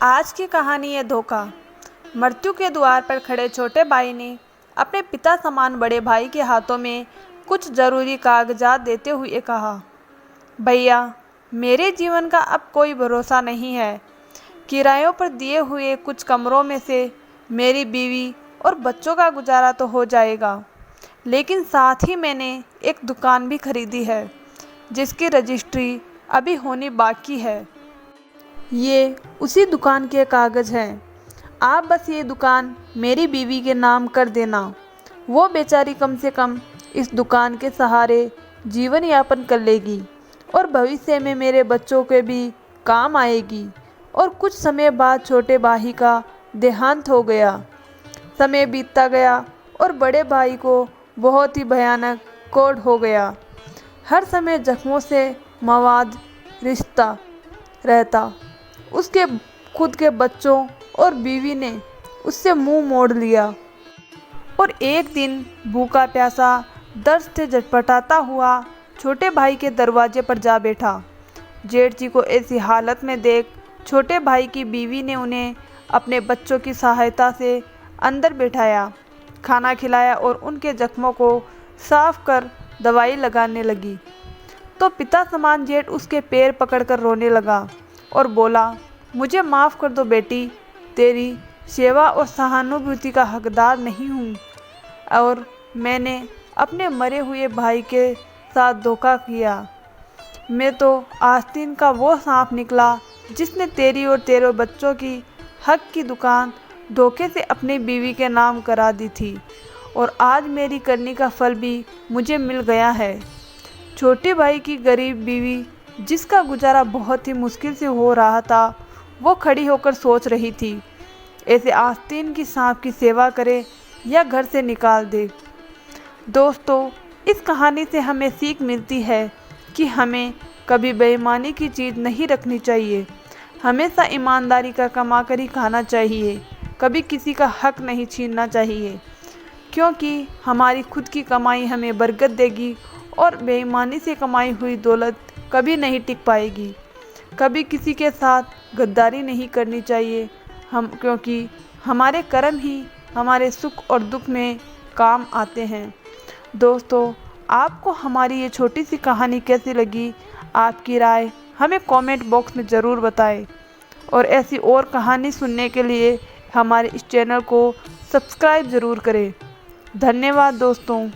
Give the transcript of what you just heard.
आज की कहानी है धोखा। मृत्यु के द्वार पर खड़े छोटे भाई ने अपने पिता समान बड़े भाई के हाथों में कुछ ज़रूरी कागजात देते हुए कहा, भैया, मेरे जीवन का अब कोई भरोसा नहीं है। किरायों पर दिए हुए कुछ कमरों में से मेरी बीवी और बच्चों का गुजारा तो हो जाएगा, लेकिन साथ ही मैंने एक दुकान भी खरीदी है जिसकी रजिस्ट्री अभी होनी बाकी है। ये उसी दुकान के कागज़ हैं। आप बस ये दुकान मेरी बीवी के नाम कर देना। वो बेचारी कम से कम इस दुकान के सहारे जीवन यापन कर लेगी और भविष्य में मेरे बच्चों के भी काम आएगी। और कुछ समय बाद छोटे भाई का देहांत हो गया। समय बीतता गया और बड़े भाई को बहुत ही भयानक कोढ़ हो गया। हर समय जख्मों से मवाद रिश्ता रहता। उसके खुद के बच्चों और बीवी ने उससे मुंह मोड़ लिया और एक दिन भूखा प्यासा दर्द से झटपटाता हुआ छोटे भाई के दरवाजे पर जा बैठा। जेठ जी को ऐसी हालत में देख छोटे भाई की बीवी ने उन्हें अपने बच्चों की सहायता से अंदर बैठाया, खाना खिलाया और उनके जख्मों को साफ कर दवाई लगाने लगी। तो पिता समान जेठ उसके पैर पकड़कर रोने लगा और बोला, मुझे माफ़ कर दो बेटी, तेरी सेवा और सहानुभूति का हकदार नहीं हूँ और मैंने अपने मरे हुए भाई के साथ धोखा किया। मैं तो आस्तीन का वो सांप निकला जिसने तेरी और तेरे बच्चों की हक की दुकान धोखे से अपनी बीवी के नाम करा दी थी और आज मेरी करनी का फल भी मुझे मिल गया है। छोटे भाई की गरीब बीवी, जिसका गुजारा बहुत ही मुश्किल से हो रहा था, वो खड़ी होकर सोच रही थी, ऐसे आस्तीन की सांप की सेवा करे या घर से निकाल दे। दोस्तों, इस कहानी से हमें सीख मिलती है कि हमें कभी बेईमानी की चीज़ नहीं रखनी चाहिए। हमेशा ईमानदारी का कमा कर ही खाना चाहिए। कभी किसी का हक नहीं छीनना चाहिए, क्योंकि हमारी खुद की कमाई हमें बरकत देगी और बेईमानी से कमाई हुई दौलत कभी नहीं टिक पाएगी। कभी किसी के साथ गद्दारी नहीं करनी चाहिए, क्योंकि हमारे कर्म ही हमारे सुख और दुख में काम आते हैं। दोस्तों, आपको हमारी ये छोटी सी कहानी कैसी लगी? आपकी राय हमें कमेंट बॉक्स में ज़रूर बताएं और ऐसी और कहानी सुनने के लिए हमारे इस चैनल को सब्सक्राइब ज़रूर करें। धन्यवाद दोस्तों।